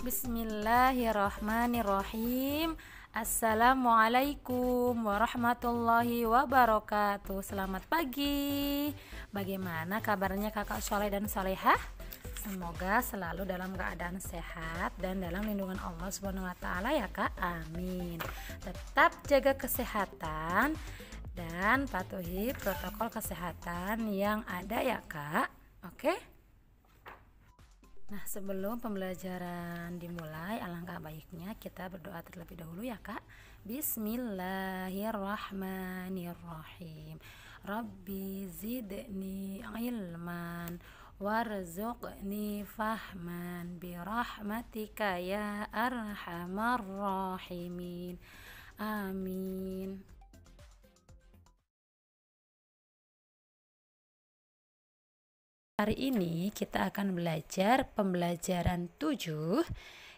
Bismillahirrahmanirrahim. Assalamualaikum warahmatullahi wabarakatuh. Selamat pagi. Bagaimana kabarnya kakak soleh dan solehah? Semoga selalu dalam keadaan sehat dan dalam lindungan Allah Subhanahu wa taala ya Kak. Amin. Tetap jaga kesehatan dan patuhi protokol kesehatan yang ada ya Kak. Oke? Nah, sebelum pembelajaran dimulai, alangkah baiknya kita berdoa terlebih dahulu ya Kak. Bismillahirrahmanirrahim. Rabbi zidni ilman warzuqni fahman birahmatika ya arhamar rahimin. Amin. Hari ini kita akan belajar pembelajaran 7,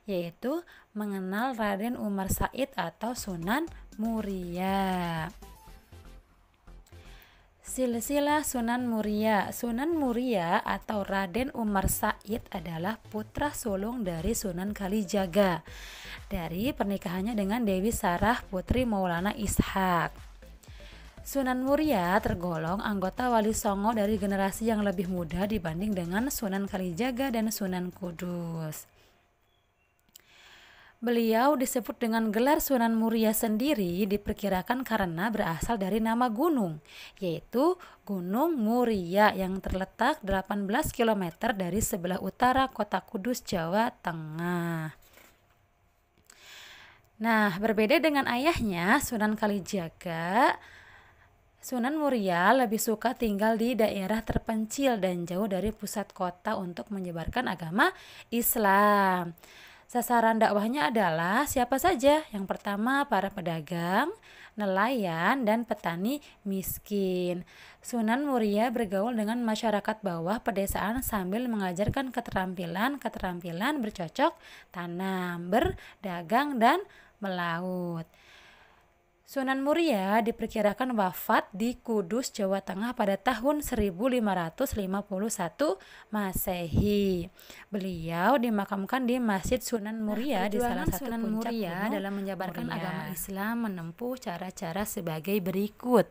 yaitu mengenal Raden Umar Said atau Sunan Muria. Silsilah Sunan Muria. Sunan Muria atau Raden Umar Said adalah putra sulung dari Sunan Kalijaga dari pernikahannya dengan Dewi Sarah putri Maulana Ishaq. Sunan Muria tergolong anggota Wali Songo dari generasi yang lebih muda dibanding dengan Sunan Kalijaga dan Sunan Kudus. Beliau disebut dengan gelar Sunan Muria sendiri diperkirakan karena berasal dari nama gunung, yaitu Gunung Muria yang terletak 18 km dari sebelah utara kota Kudus, Jawa Tengah. Nah, berbeda dengan ayahnya, Sunan Kalijaga, Sunan Muria lebih suka tinggal di daerah terpencil dan jauh dari pusat kota untuk menyebarkan agama Islam. Sasaran dakwahnya adalah siapa saja? Yang pertama, para pedagang, nelayan, dan petani miskin. Sunan Muria bergaul dengan masyarakat bawah pedesaan sambil mengajarkan keterampilan bercocok tanam, berdagang, dan melaut. Sunan Muria diperkirakan wafat di Kudus, Jawa Tengah pada tahun 1551 Masehi. Beliau dimakamkan di Masjid Sunan Muria di salah satu Sunan puncak Muria dalam menyebarkan agama Islam menempuh cara-cara sebagai berikut.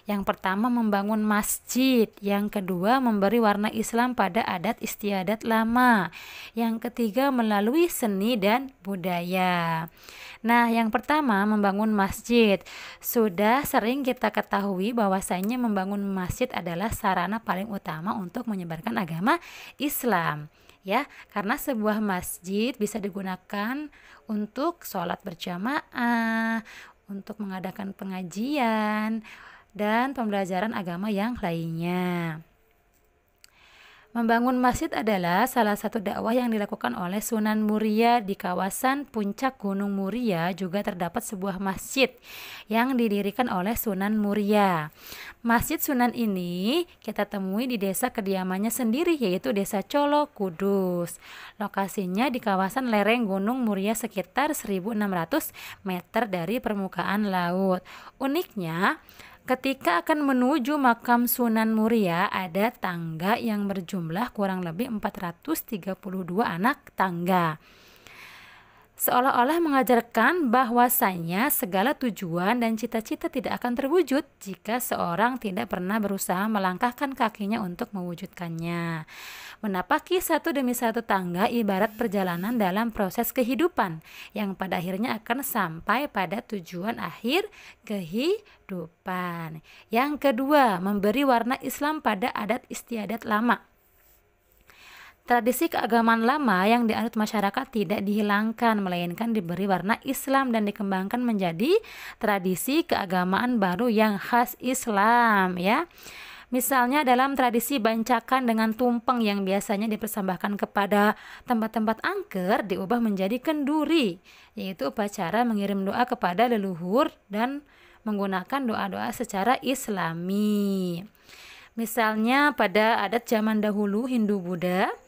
Yang pertama, membangun masjid. Yang kedua, memberi warna Islam pada adat istiadat lama. Yang ketiga, melalui seni dan budaya. Nah, yang pertama, membangun masjid. Sudah sering kita ketahui bahwasanya membangun masjid adalah sarana paling utama untuk menyebarkan agama Islam, ya, karena sebuah masjid bisa digunakan untuk sholat berjamaah, untuk mengadakan pengajian dan pembelajaran agama yang lainnya. Membangun masjid adalah salah satu dakwah yang dilakukan oleh Sunan Muria. Di kawasan puncak Gunung Muria juga terdapat sebuah masjid yang didirikan oleh Sunan Muria. Masjid Sunan ini kita temui di desa kediamannya sendiri, yaitu Desa Colo, Kudus. Lokasinya di kawasan lereng Gunung Muria sekitar 1.600 meter dari permukaan laut. Uniknya, ketika akan menuju makam Sunan Muria ada tangga yang berjumlah kurang lebih 432 anak tangga. Seolah-olah mengajarkan bahwasanya segala tujuan dan cita-cita tidak akan terwujud jika seorang tidak pernah berusaha melangkahkan kakinya untuk mewujudkannya. Menapaki satu demi satu tangga ibarat perjalanan dalam proses kehidupan yang pada akhirnya akan sampai pada tujuan akhir kehidupan. Yang kedua, memberi warna Islam pada adat istiadat lama. Tradisi keagamaan lama yang dianut masyarakat tidak dihilangkan, melainkan diberi warna Islam dan dikembangkan menjadi tradisi keagamaan baru yang khas Islam, ya. Misalnya dalam tradisi bancakan dengan tumpeng yang biasanya dipersembahkan kepada tempat-tempat angker diubah menjadi kenduri, yaitu upacara mengirim doa kepada leluhur dan menggunakan doa-doa secara Islami. Misalnya pada adat zaman dahulu Hindu-Buddha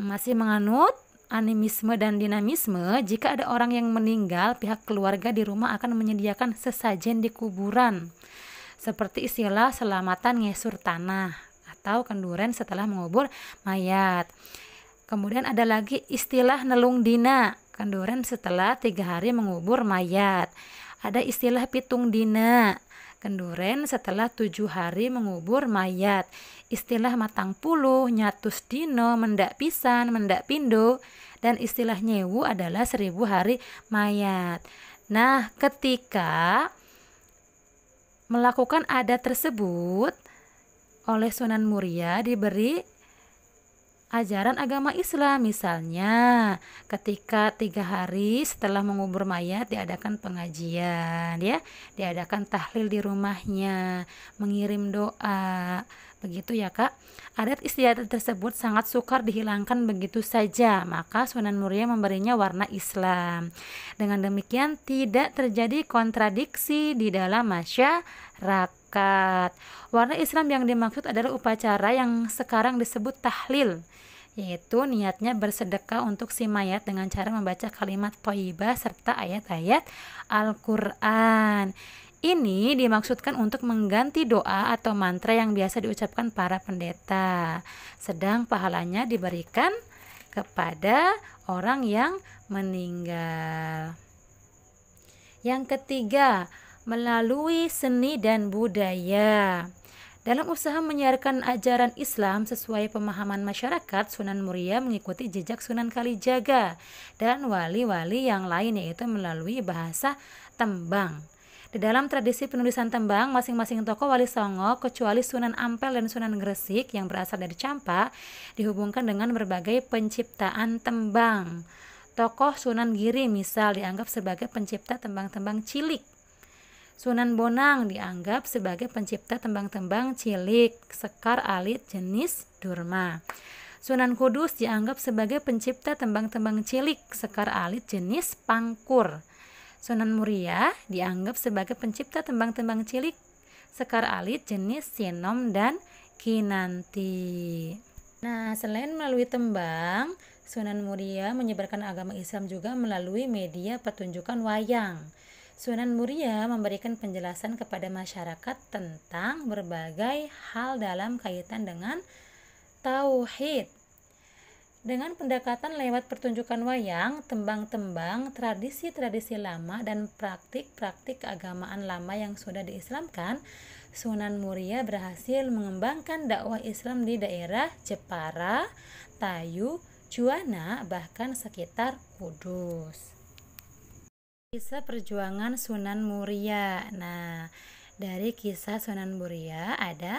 masih menganut animisme dan dinamisme. Jika ada orang yang meninggal, pihak keluarga di rumah akan menyediakan sesajen di kuburan, seperti istilah selamatan ngesur tanah atau kenduren setelah mengubur mayat. Kemudian ada lagi istilah nelung dina, kenduren setelah 3 hari mengubur mayat. Ada istilah pitung dina, kenduren setelah 7 hari mengubur mayat. Istilah matang puluh, nyatus dino, mendak pisan, mendak pindo, dan istilah nyewu adalah 1000 hari mayat. Nah, ketika melakukan adat tersebut oleh Sunan Muria diberi ajaran agama Islam. Misalnya ketika 3 hari setelah mengubur mayat diadakan pengajian, ya, diadakan tahlil di rumahnya, mengirim doa, begitu ya Kak. Adat istiadat tersebut sangat sukar dihilangkan begitu saja, maka Sunan Muria memberinya warna Islam. Dengan demikian tidak terjadi kontradiksi di dalam masyarakat. Warna Islam yang dimaksud adalah upacara yang sekarang disebut tahlil, yaitu niatnya bersedekah untuk si mayat dengan cara membaca kalimat thayyibah serta ayat-ayat Al-Quran. Ini dimaksudkan untuk mengganti doa atau mantra yang biasa diucapkan para pendeta, sedang pahalanya diberikan kepada orang yang meninggal. Yang ketiga, melalui seni dan budaya. Dalam usaha menyiarkan ajaran Islam sesuai pemahaman masyarakat, Sunan Muria mengikuti jejak Sunan Kalijaga dan wali-wali yang lain, yaitu melalui bahasa tembang. Di dalam tradisi penulisan tembang, masing-masing tokoh Wali Songo kecuali Sunan Ampel dan Sunan Gresik yang berasal dari Campa dihubungkan dengan berbagai penciptaan tembang. Tokoh Sunan Giri misal dianggap sebagai pencipta tembang-tembang cilik. Sunan Bonang dianggap sebagai pencipta tembang-tembang cilik, sekar alit jenis durma. Sunan Kudus dianggap sebagai pencipta tembang-tembang cilik, sekar alit jenis pangkur. Sunan Muria dianggap sebagai pencipta tembang-tembang cilik, sekar alit jenis sinom dan kinanti. Nah, selain melalui tembang, Sunan Muria menyebarkan agama Islam juga melalui media pertunjukan wayang. Sunan Muria memberikan penjelasan kepada masyarakat tentang berbagai hal dalam kaitan dengan tauhid. Dengan pendekatan lewat pertunjukan wayang, tembang-tembang, tradisi-tradisi lama, dan praktik-praktik keagamaan lama yang sudah diislamkan, Sunan Muria berhasil mengembangkan dakwah Islam di daerah Jepara, Tayu, Juwana, bahkan sekitar Kudus. Kisah perjuangan Sunan Muria. Nah, dari kisah Sunan Muria ada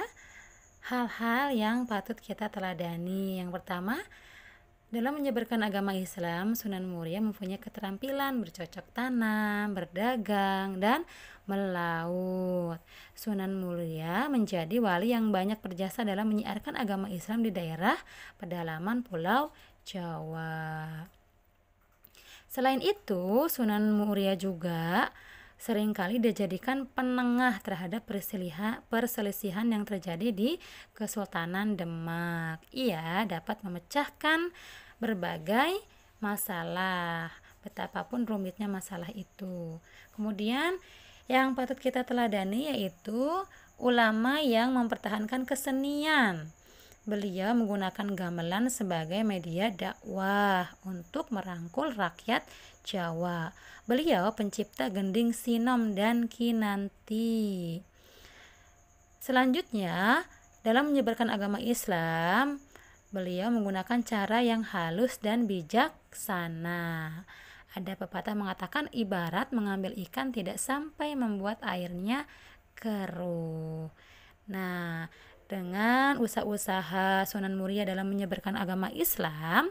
hal-hal yang patut kita teladani. Yang pertama, dalam menyebarkan agama Islam, Sunan Muria mempunyai keterampilan bercocok tanam, berdagang, dan melaut. Sunan Muria menjadi wali yang banyak berjasa dalam menyiarkan agama Islam di daerah pedalaman Pulau Jawa. Selain itu, Sunan Muria juga seringkali dijadikan penengah terhadap perselisihan yang terjadi di Kesultanan Demak. Ia dapat memecahkan berbagai masalah, betapapun rumitnya masalah itu. Kemudian yang patut kita teladani yaitu ulama yang mempertahankan kesenian. Beliau menggunakan gamelan sebagai media dakwah untuk merangkul rakyat Jawa. Beliau pencipta gending sinom dan kinanti. Selanjutnya, dalam menyebarkan agama Islam, beliau menggunakan cara yang halus dan bijaksana. Ada pepatah mengatakan ibarat mengambil ikan tidak sampai membuat airnya keruh. Nah, dengan usaha-usaha Sunan Muria dalam menyebarkan agama Islam,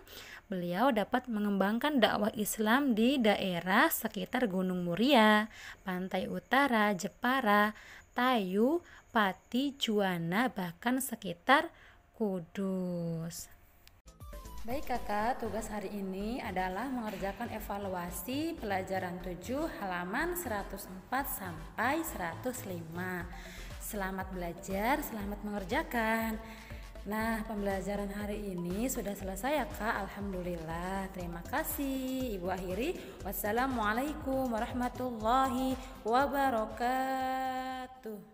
beliau dapat mengembangkan dakwah Islam di daerah sekitar Gunung Muria, Pantai Utara, Jepara, Tayu, Pati, Juwana, bahkan sekitar Kudus. Baik kakak, tugas hari ini adalah mengerjakan evaluasi pelajaran 7 halaman 104 sampai 105. Selamat belajar, selamat mengerjakan. Nah, pembelajaran hari ini sudah selesai ya kak, alhamdulillah. Terima kasih. Ibu akhiri, wassalamualaikum warahmatullahi wabarakatuh.